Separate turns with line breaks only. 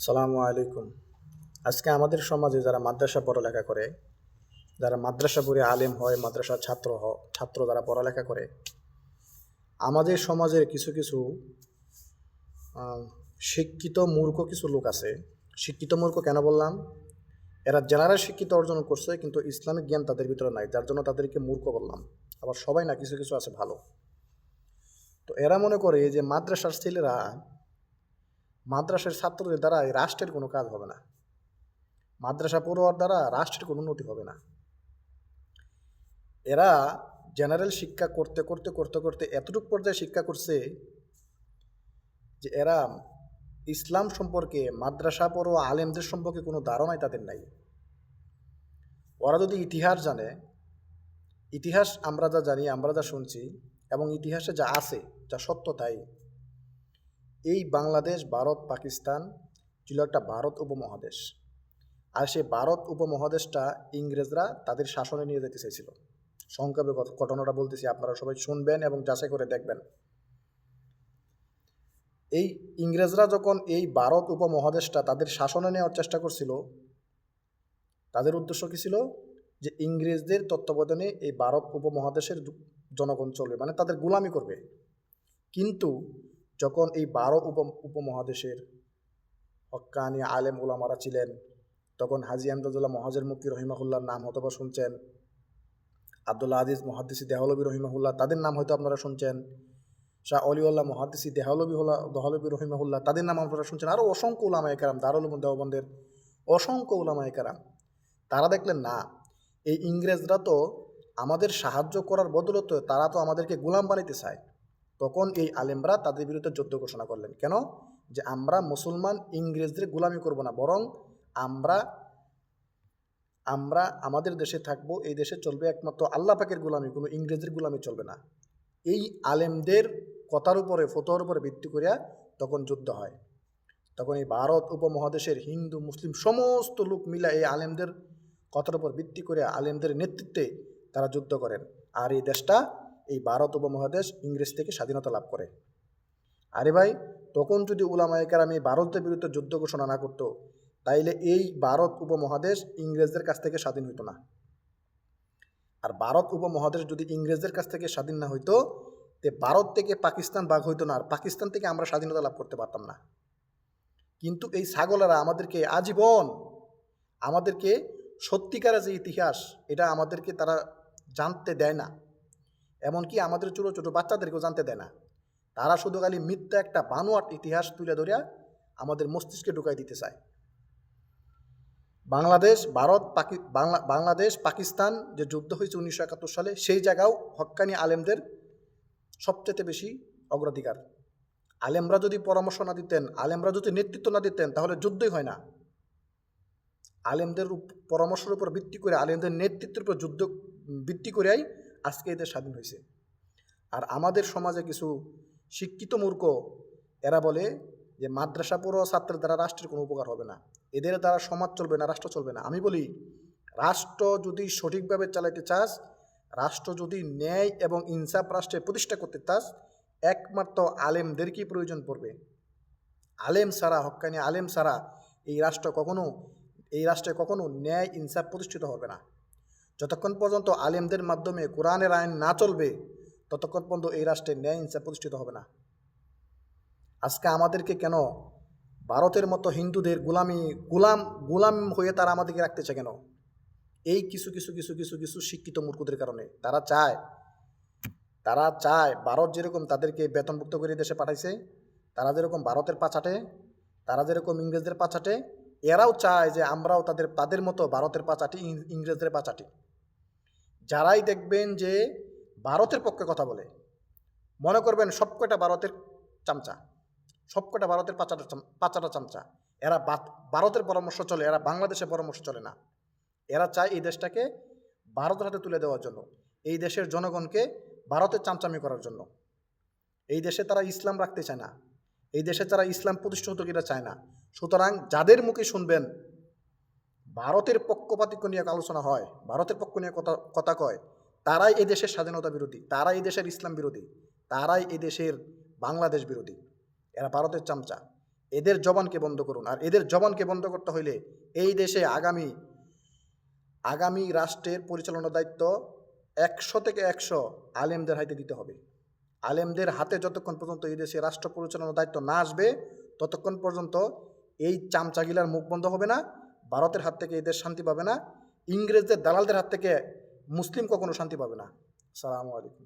সালামু আলাইকুম। আজকে আমাদের সমাজে যারা মাদ্রাসা পড়ালেখা করে, যারা মাদ্রাসা পড়ে আলেম হয়, মাদ্রাসার ছাত্র যারা পড়ালেখা করে, আমাদের সমাজের কিছু কিছু আহ, শিক্ষিত মূর্খ কিছু লোক আছে। শিক্ষিত মূর্খ কেন বললাম? এরা জেনারেল শিক্ষিত অর্জন করছে, কিন্তু ইসলামিক জ্ঞান তাদের ভিতরে নাই, যার জন্য তাদেরকে মূর্খ বললাম। আবার সবাই না, কিছু কিছু আছে ভালো। তো এরা মনে করে যে মাদ্রাসার ছেলেরা, মাদ্রাসার ছাত্রদের দ্বারা এই রাষ্ট্রের কোনো কাজ হবে না, মাদ্রাসা পড়ুয়ার দ্বারা রাষ্ট্রের কোনো উন্নতি হবে না। এরা জেনারেল শিক্ষা করতে করতে করতে করতে এতটুকু পর্যায়ে শিক্ষা করছে যে এরা ইসলাম সম্পর্কে, মাদ্রাসা পড়ুয়া আলেমদের সম্পর্কে কোনো ধারণাই তাদের নাই। ওরা যদি ইতিহাস জানে, ইতিহাস আমরা যা জানি, আমরা যা শুনছি, এবং ইতিহাসে যা আছে, যা সত্য তাই, এই বাংলাদেশ, ভারত, পাকিস্তান ছিল একটা ভারত উপমহাদেশ। আর সেই ভারত উপমহাদেশটা ইংরেজরা তাদের শাসনে নিয়ে যেতে চাইছিল। সংক্ষেপে ঘটনাটা বলতেছি, আপনারা সবাই শুনবেন এবং যাচাই করে দেখবেন। এই ইংরেজরা যখন এই ভারত উপমহাদেশটা তাদের শাসনে নেওয়ার চেষ্টা করছিল, তাদের উদ্দেশ্য কী ছিল? যে ইংরেজদের তত্ত্বাবধানে এই ভারত উপমহাদেশের জনগণ চলবে, মানে তাদের গোলামি করবে। কিন্তু যখন এই উপমহাদেশের হক্কানি আলেম ওলামারা ছিলেন, তখন হাজী আমদাদুল্লাহ মহাজের মুক্তি রহিমাহুল্লাহর নাম হয়তো বা শুনছেন, আবদুল্লাহ আজিজ মুহাদ্দিসি দেহলবী রহিমাহুল্লাহ, তাদের নাম হয়তো আপনারা শুনছেন, শাহ অলিউল্লাহ মুহাদ্দিসি দহলবী রহিমাহুল্লাহ, তাদের নাম আপনারা শুনছেন, আরও অসংখ্য উলামায়ে কেরাম, দারুল উলুম দেওবন্দের অসংখ্য উলামায়ে কেরাম। তারা দেখলেন না, এই ইংরেজরা তো আমাদের সাহায্য করার বদলতে তারা তো আমাদেরকে গোলাম বানাইতে চায়। তখন এই আলেমরা তাদের বিরুদ্ধে যুদ্ধ ঘোষণা করলেন। কেন? যে আমরা মুসলমান ইংরেজদের গোলামি করব না, বরং আমরা আমরা আমাদের দেশে থাকবো, এই দেশে চলবে একমাত্র আল্লাহ পাকের গোলামি, কোনো ইংরেজের গোলামি চলবে না। এই আলেমদের কথার উপরে, ফতোয়ার উপরে ভিত্তি করিয়া তখন যুদ্ধ হয়। তখন এই ভারত উপমহাদেশের হিন্দু মুসলিম সমস্ত লোক মিলে এই আলেমদের কথার উপর ভিত্তি করে, আলেমদের নেতৃত্বে তারা যুদ্ধ করেন। আর এই দেশটা, এই ভারত উপমহাদেশ ইংরেজ থেকে স্বাধীনতা লাভ করে। আরে ভাই, তখন যদি উলামায়ে কেরাম এই ভারতের বিরুদ্ধে যুদ্ধ ঘোষণা না করতো, তাইলে এই ভারত উপমহাদেশ ইংরেজদের কাছ থেকে স্বাধীন হইতো না। আর ভারত উপমহাদেশ যদি ইংরেজদের কাছ থেকে স্বাধীন না হইতো, তে ভারত থেকে পাকিস্তান ভাগ হইতো না, আর পাকিস্তান থেকে আমরা স্বাধীনতা লাভ করতে পারতাম না। কিন্তু এই ছাগলেরা আমাদেরকে আজীবন, আমাদেরকে সত্যিকারের যে ইতিহাস, এটা আমাদেরকে তারা জানতে দেয় না। এমনকি আমাদের ছোটো ছোটো বাচ্চাদেরকেও জানতে দেয় না। তারা শুধু খালি মিথ্যা একটা বানোয়াট ইতিহাস তুলে ধরিয়া আমাদের মস্তিষ্কে ঢুকাই দিতে চায়। বাংলাদেশ পাকিস্তান যে যুদ্ধ হয়েছে 1971 সালে, সেই জায়গাও হক্কানি আলেমদের সবচেয়ে বেশি অগ্রাধিকার। আলেমরা যদি পরামর্শ না দিতেন, আলেমরা যদি নেতৃত্ব না দিতেন, তাহলে যুদ্ধই হয় না। আলেমদের পরামর্শের উপর ভিত্তি করে, আলেমদের নেতৃত্বের উপর যুদ্ধ ভিত্তি করেই আজকে এদের স্বাধীন হয়েছে। আর আমাদের সমাজে কিছু শিক্ষিত মূর্খ, এরা বলে যে মাদ্রাসা পড়ুয়া ছাত্রের দ্বারা রাষ্ট্রের কোনো উপকার হবে না, এদের দ্বারা সমাজ চলবে না, রাষ্ট্র চলবে না। আমি বলি, রাষ্ট্র যদি সঠিকভাবে চালাইতে চাস, রাষ্ট্র যদি ন্যায় এবং ইনসাফ রাষ্ট্রে প্রতিষ্ঠা করতে চাস, একমাত্র আলেমদেরকেই প্রয়োজন পড়বে। আলেম ছাড়া, হক্কানি আলেম ছাড়া এই রাষ্ট্রে কখনো ন্যায় ইনসাফ প্রতিষ্ঠিত হবে না। যতক্ষণ পর্যন্ত আলেমদের মাধ্যমে কোরআনের আইন না চলবে, ততক্ষণ পর্যন্ত এই রাষ্ট্রে ন্যায় ইনসাফ প্রতিষ্ঠিত হবে না। আজকে আমাদেরকে কেন ভারতের মতো হিন্দুদের গোলাম হয়ে তারা আমাদেরকে রাখতেছে কেন? এই কিছু কিছু কিছু কিছু কিছু শিক্ষিত মূর্খদের কারণে। তারা চায় ভারত যেরকম তাদেরকে বেতনভুক্ত করে দেশে পাঠাইছে, তারা যেরকম ভারতের পাচাটে, তারা যেরকম ইংরেজদের পাচাটে, এরাও চায় যে আমরাও তাদের মতো ভারতের পাচাটি, ইংরেজদের পাচাটি। যারাই দেখবেন যে ভারতের পক্ষে কথা বলে, মনে করবেন সবকটা ভারতের চামচা, সবকটা ভারতের পাচাটা চামচা। এরা ভারতের পরামর্শ চলে, এরা বাংলাদেশের পরামর্শ চলে না। এরা চায় এই দেশটাকে ভারতের হাতে তুলে দেওয়ার জন্য, এই দেশের জনগণকে ভারতের চামচামি করার জন্য। এই দেশে তারা ইসলাম রাখতে চায় না, এই দেশে তারা ইসলাম প্রতিষ্ঠিত কিনা চায় না। সুতরাং যাদের মুখে শুনবেন ভারতের পক্ষপাতিত্ব নিয়ে আলোচনা হয়, ভারতের পক্ষ নিয়ে কথা কয়, তারাই এই দেশের স্বাধীনতা বিরোধী, তারাই এই দেশের ইসলাম বিরোধী, তারাই এই দেশের বাংলাদেশ বিরোধী। এরা ভারতের চামচা। এদের জবানকে বন্ধ করুন। আর এদের জবানকে বন্ধ করতে হইলে এই দেশে আগামী রাষ্ট্রের পরিচালনার দায়িত্ব 100 থেকে 100 আলেমদের হাতে দিতে হবে। আলেমদের হাতে যতক্ষণ পর্যন্ত এই দেশে রাষ্ট্র পরিচালনার দায়িত্ব না আসবে ততক্ষণ পর্যন্ত এই চামচাগিলার মুখ বন্ধ হবে না, ভারতের হাত থেকে এদের শান্তি পাবে না, ইংরেজদের দালালদের হাত থেকে মুসলিম কখনো শান্তি পাবে না। আসসালামু আলাইকুম।